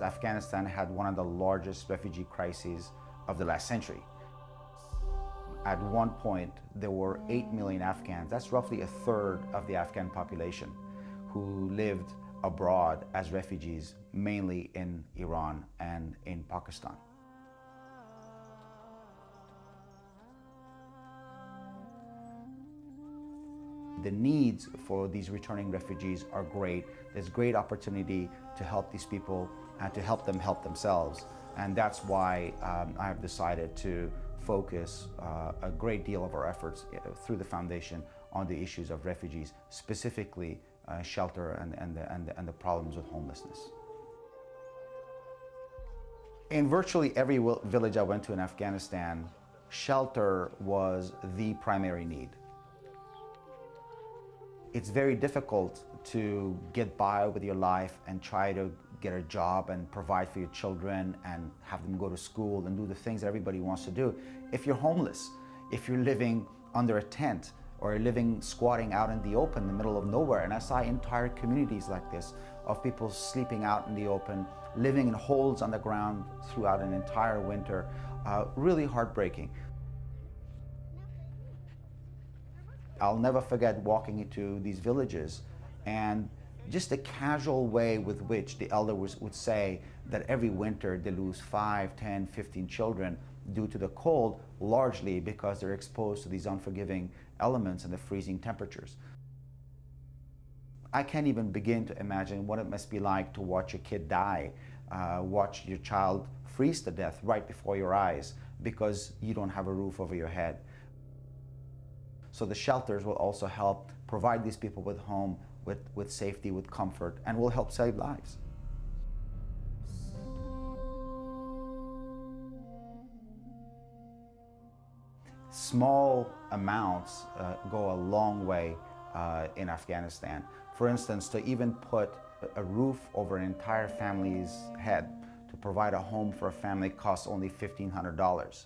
Afghanistan had one of the largest refugee crises of the last century. At one point, there were 8 million Afghans, that's roughly a third of the Afghan population, who lived abroad as refugees, mainly in Iran and in Pakistan. The needs for these returning refugees are great. There's great opportunity to help these people and to help them help themselves. And that's why I have decided to focus a great deal of our efforts through the foundation on the issues of refugees, specifically shelter and the problems with homelessness. In virtually every village I went to in Afghanistan, shelter was the primary need. It's very difficult to get by with your life and try to get a job and provide for your children and have them go to school and do the things that everybody wants to do if you're homeless, if you're living under a tent or living squatting out in the open in the middle of nowhere. And I saw entire communities like this of people sleeping out in the open, living in holes on the ground throughout an entire winter. Really heartbreaking. I'll never forget walking into these villages and just the casual way with which the elders would say that every winter they lose 5, 10, 15 children due to the cold, largely because they're exposed to these unforgiving elements and the freezing temperatures. I can't even begin to imagine what it must be like to watch your kid die, watch your child freeze to death right before your eyes because you don't have a roof over your head. So the shelters will also help provide these people with home, with safety, with comfort, and will help save lives. Small amounts go a long way in Afghanistan. For instance, to even put a roof over an entire family's head, to provide a home for a family costs only $1,500.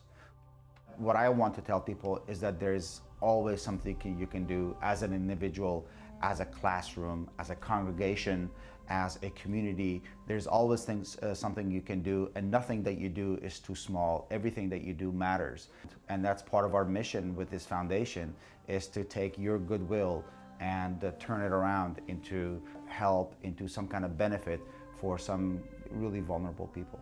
What I want to tell people is that there's always something you can do as an individual, as a classroom, as a congregation, as a community. There's always something you can do, and nothing that you do is too small. Everything that you do matters. And that's part of our mission with this foundation, is to take your goodwill and turn it around into help, into some kind of benefit for some really vulnerable people.